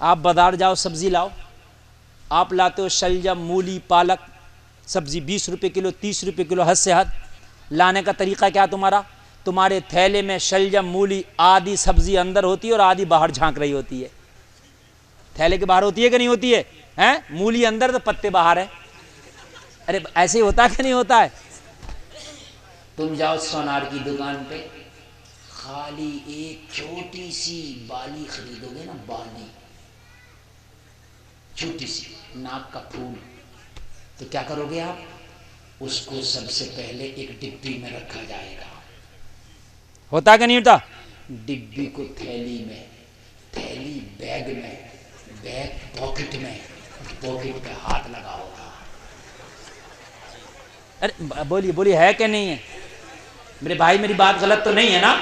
آپ بازار جاؤ سبزی لاؤ، آپ لاتے ہو شلجم، مولی، پالک، سبزی 20 روپے کلو، 30 روپے کلو، حد سے حد۔ لانے کا طریقہ کیا تمہارا؟ تمہارے تھیلے میں شلجم، مولی، آدھی سبزی اندر ہوتی ہے اور آدھی باہر جھانک رہی ہوتی ہے۔ تھیلے کے باہر ہوتی ہے کہ نہیں ہوتی ہے؟ مولی اندر تو پتے باہر ہے۔ ارے ایسے ہی ہوتا ہے کہ نہیں ہوتا ہے؟ تم جاؤ سونار کی دکان پہ، خالی ایک چھوٹی سی بالی خریدو گے نا، بالی چھوٹی سی، ناک کا پھول، تو کیا کرو گے آپ؟ اس کو سب سے پہلے ایک ڈبی میں رکھا جائے گا۔ ہوتا کہ نہیں ہوتا؟ ڈبی کو تھیلی میں، تھیلی بیگ میں، بیگ پاکٹ میں، پاکٹ پہ ہاتھ لگا ہوگا۔ ارے بولیے بولیے، ہے کہ نہیں ہے؟ میرے بھائی میری بات غلط تو نہیں ہے نا؟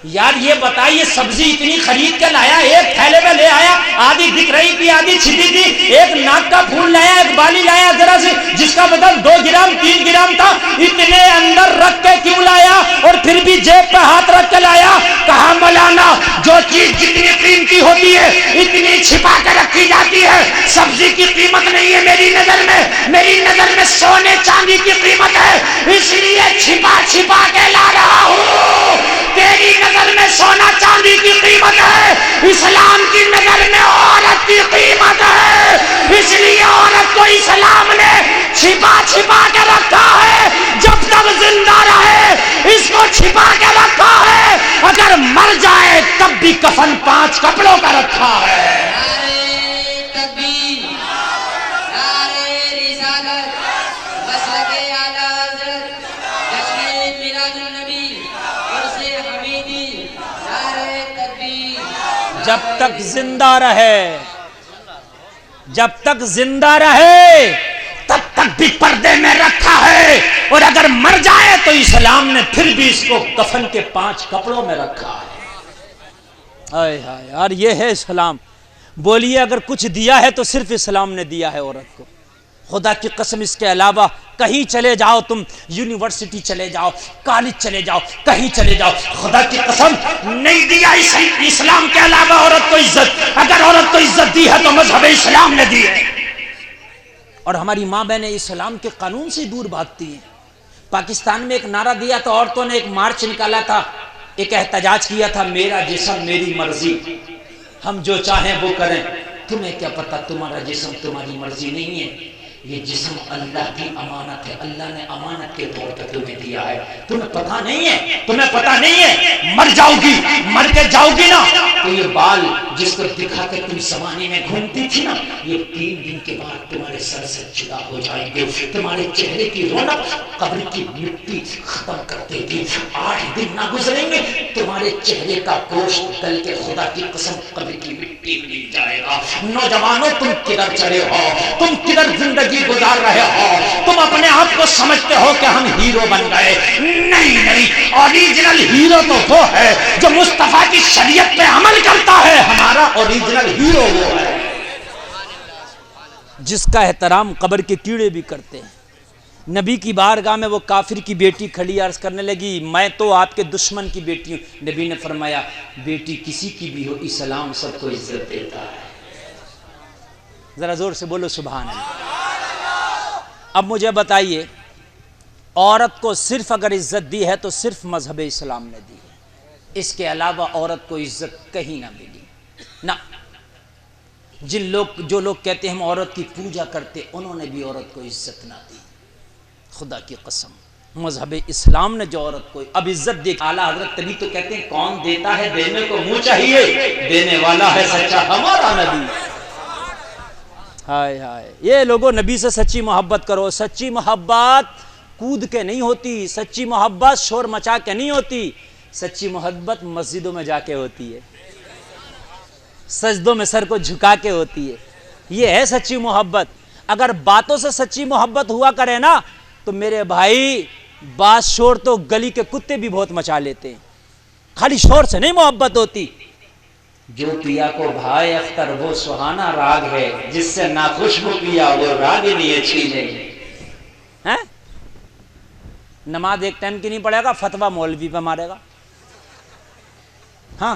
یار یہ بتائیے، سبزی اتنی خرید کے لایا، ایک تھیلے میں لے آیا، آدھی دکھ رہی تھی آدھی چھپی تھی، ایک ناک کا پھول لایا، ایک بالی لایا ذرا سے جس کا وزن 2 گرام 3 گرام تھا، اتنے اندر رکھ کے کیوں لایا؟ اور پھر بھی جیب پہ ہاتھ رکھ کے لایا۔ کہاں مولانا جو چیز جتنی قیمتی ہوتی ہے اتنی چھپا کے رکھی جاتی ہے۔ سبزی کی قیمت نہیں ہے میری نظر میں، میری نظر میں سونے چاندی کی قیمت ہے، اس لیے چھپا چھپا کے لا رہا ہوں۔ تیری نظر میں سونا چاندی کی قیمت ہے، اسلام کی نظر میں عورت کی قیمت ہے، اس لیے عورت کو اسلام نے چھپا چھپا کے رکھا ہے۔ جب تک زندہ رہے اس کو چھپا کے رکھا ہے، اگر مر جائے تب بھی کفن 5 کپڑوں کا رکھا ہے۔ جب تک زندہ رہے، جب تک زندہ رہے تب تک بھی پردے میں رکھا ہے، اور اگر مر جائے تو اسلام نے پھر بھی اس کو کفن کے 5 کپڑوں میں رکھا ہے۔ آئے ہائے یار، یہ ہے اسلام۔ بولیے اگر کچھ دیا ہے تو صرف اسلام نے دیا ہے عورت کو۔ خدا کی قسم اس کے علاوہ کہیں چلے جاؤ، تم یونیورسٹی چلے جاؤ، کالج چلے جاؤ، کہیں چلے جاؤ، خدا کی قسم نہیں دیا اسلام کے علاوہ عورت کو عزت۔ اگر عورت کو عزت دی ہے تو مذہب اسلام نے دی ہے۔ اور ہماری ماں بہنیں اسلام کے قانون سے دور بھاگتی ہیں۔ پاکستان میں ایک نعرہ دیا تو عورتوں نے ایک مارچ نکالا تھا، ایک احتجاج کیا تھا، میرا جسم میری مرضی، ہم جو چاہیں وہ کریں۔ تمہیں کیا پتا تمہارا جسم تمہاری مرضی نہیں ہے، یہ جسم اللہ کی امانت ہے، اللہ نے امانت کے طور پر تمہیں دیا ہے۔ تمہیں پتہ نہیں ہے، تمہیں پتہ نہیں ہے، مر جاؤ گی، مر کے جاؤ گی نا تو یہ بال جس کو دکھا کے تم زمانے میں گھومتی تھی نا، یہ 3 دن کے بعد تمہارے سر سے جدا ہو جائیں گے۔ تمہارے چہرے کی رونق قبر کی مٹی ختم کر دے گی۔ 8 دن نہ گزریں گے تمہارے چہرے کا گوشت گل کے خدا کی قسم قبر کی مٹی مل جائے گا۔ نوجوانوں تم کدھر چلے ہو؟ تم کدھر زندگی گزار رہے ہو؟ تم اپنے آپ کو سمجھتے ہو کہ ہم ہیرو بن گئے۔ نہیں نہیں، اوریجنل ہیرو تو وہ ہے جو مصطفیٰ کی شریعت پہ عمل کرتا ہے۔ ہمارا اوریجنل ہیرو وہ ہے جس کا احترام قبر کے کیڑے بھی کرتے ہیں۔ نبی کی بارگاہ میں وہ کافر کی بیٹی کھڑی عرض کرنے لگی، میں تو آپ کے دشمن کی بیٹی ہوں۔ نبی نے فرمایا، بیٹی کسی کی بھی ہو اسلام سب کو عزت دیتا ہے۔ ذرا زور سے بولو سبحان اللہ۔ اب مجھے بتائیے، عورت کو صرف اگر عزت دی ہے تو صرف مذہب اسلام نے دی ہے، اس کے علاوہ عورت کو عزت کہیں نہ ملی نہ۔ جو لوگ کہتے ہیں ہم عورت کی پوجا کرتے، انہوں نے بھی عورت کو عزت نہ دی۔ خدا کی قسم مذہب اسلام نے جو عورت کو اب عزت دی، اعلیٰ حضرت تبھی تو کہتے ہیں کون دیتا ہے دینے کو منہ چاہیے، دینے والا ہے سچا ہمارا نبی۔ ہائے ہائے، یہ لوگوں نبی سے سچی محبت کرو۔ سچی محبت کود کے نہیں ہوتی، سچی محبت شور مچا کے نہیں ہوتی، سچی محبت مسجدوں میں جا کے ہوتی ہے، سجدوں میں سر کو جھکا کے ہوتی ہے۔ یہ ہے سچی محبت۔ اگر باتوں سے سچی محبت ہوا کرے نا تو میرے بھائی بات شور تو گلی کے کتے بھی بہت مچا لیتے ہیں، خالی شور سے نہیں محبت ہوتی۔ جو پیا کو بھائے اختر وہ سہانا راگ ہے، جس سے ناخوشبو پیا وہ راگنی اچھی نہیں۔ نماز ایک ٹائم کی نہیں پڑھے گا، فتویٰ مولوی پہ مارے گا۔ ہاں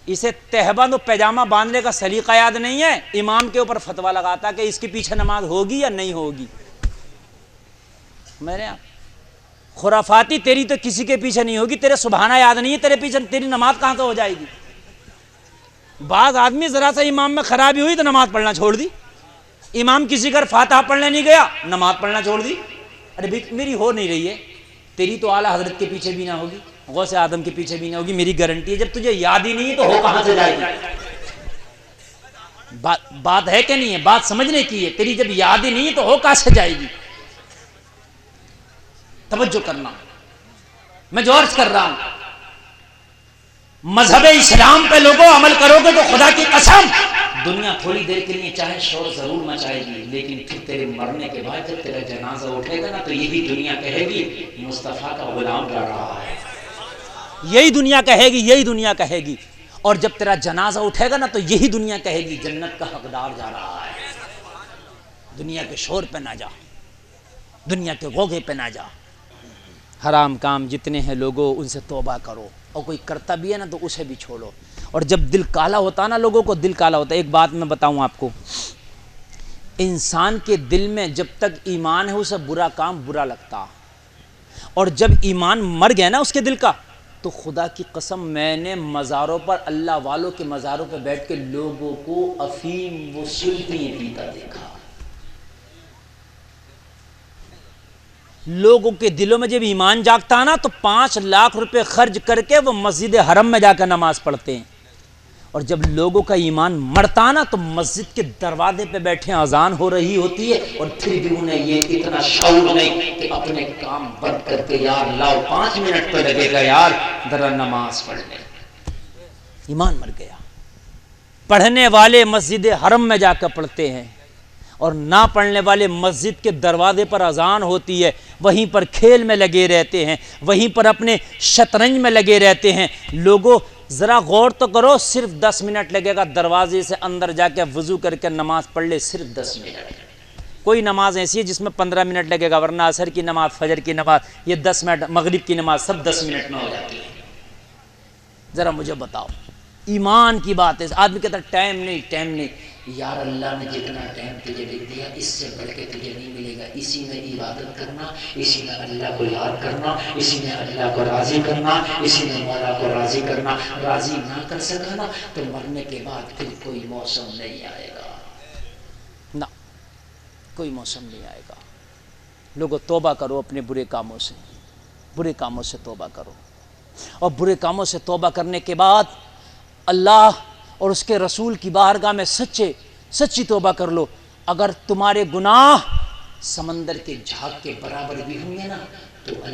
اسے تہبند و پیجامہ باندھنے کا سلیقہ یاد نہیں ہے، امام کے اوپر فتویٰ لگاتا کہ اس کے پیچھے نماز ہوگی یا نہیں ہوگی۔ میرے یہاں خرافاتی، تیری تو کسی کے پیچھے نہیں ہوگی، تیرے سبحانہ یاد نہیں ہے، تیرے پیچھے تیری نماز کہاں سے ہو جائے گی؟ بعض آدمی ذرا سا امام میں خرابی ہوئی تو نماز پڑھنا چھوڑ دی، امام کسی گھر فاتحہ پڑھنے نہیں گیا، نماز پڑھنا چھوڑ دی۔ ارے بھائی میری ہو نہیں رہی ہے، تیری تو اعلیٰ حضرت کے پیچھے بھی نہ ہوگی، غوث اعظم کے پیچھے بھی نہ ہوگی، میری گارنٹی ہے۔ جب تجھے یاد ہی نہیں ہے تو ہو کہاں سے جائے گی؟ بات ہے کہ نہیں ہے؟ بات سمجھنے کی ہے۔ تیری جب یاد ہی نہیں ہے تو ہو کہاں سے جائے گی؟ توجہ کرنا، میں جو عرض کر رہا ہوں، مذہب اسلام پہ لوگوں عمل کرو گے تو خدا کی قسم دنیا تھوڑی دیر کے لیے چاہے شور ضرور مچائے گی، لیکن پھر تیرے مرنے کے بعد جب تیرا جنازہ اٹھے گا نا تو یہی دنیا کہے گی مصطفیٰ کا غلام ڈر رہا ہے، یہی دنیا کہے گی، یہی دنیا کہے گی۔ اور جب تیرا جنازہ اٹھے گا نا تو یہی دنیا کہے گی جنت کا حقدار جا رہا ہے۔ دنیا کے شور پہ نہ جا، دنیا کے غوغے پہ نہ جا۔ حرام کام جتنے ہیں لوگوں ان سے توبہ کرو، اور کوئی کرتا بھی ہے نا تو اسے بھی چھوڑو۔ اور جب دل کالا ہوتا نا، لوگوں کو دل کالا ہوتا ہے۔ ایک بات میں بتاؤں آپ کو، انسان کے دل میں جب تک ایمان ہے اسے برا کام برا لگتا، اور جب ایمان مر گیا نا اس کے دل کا، تو خدا کی قسم میں نے مزاروں پر، اللہ والوں کے مزاروں پہ بیٹھ کے لوگوں کو افیم و سلطیں پیتا دیکھا۔ لوگوں کے دلوں میں جب ایمان جاگتا نا تو 5 لاکھ روپے خرچ کر کے وہ مسجد حرم میں جا کر نماز پڑھتے ہیں، اور جب لوگوں کا ایمان مرتا نا تو مسجد کے دروازے پہ بیٹھے اذان ہو رہی ہوتی ہے، اور پھر بھی انہیں یہ اتنا شعور نہیں کہ اپنے کام بند کر کے یار لاؤ 5 منٹ پہ لگے گا یار ذرا نماز پڑھ لیں۔ ایمان مر گیا۔ پڑھنے والے مسجد حرم میں جا کر پڑھتے ہیں، اور نہ پڑھنے والے مسجد کے دروازے پر اذان ہوتی ہے وہیں پر کھیل میں لگے رہتے ہیں، وہیں پر اپنے شطرنج میں لگے رہتے ہیں۔ لوگوں ذرا غور تو کرو، صرف 10 منٹ لگے گا دروازے سے اندر جا کے وضو کر کے نماز پڑھ لے، صرف 10 منٹ۔ کوئی نماز ایسی ہے جس میں 15 منٹ لگے گا، ورنہ عصر کی نماز، فجر کی نماز، یہ 10 منٹ، مغرب کی نماز سب 10 منٹ میں ہو جاتی ہے۔ ذرا مجھے بتاؤ، ایمان کی بات ہے۔ آدمی کہتا ہے ٹائم نہیں، یار اللہ نے جتنا ٹائم تجھے لکھ دیا اس سے بڑھ کے تجھے نہیں ملے گا۔ اسی میں عبادت کرنا، اسی میں اللہ کو یاد کرنا، اسی میں اللہ کو راضی کرنا، اسی میں مولا کو راضی کرنا۔ راضی نہ کر سکا نا تو مرنے کے بعد پھر کوئی موسم نہیں آئے گا، نہ کوئی موسم نہیں آئے گا۔ لوگوں توبہ کرو اپنے برے کاموں سے، برے کاموں سے توبہ کرو، اور برے کاموں سے توبہ کرنے کے بعد اللہ اور اس کے رسول کی بارگاہ میں سچی توبہ کر لو۔ اگر تمہارے گناہ سمندر کے جھاگ کے برابر بھی ہوں گے نا تو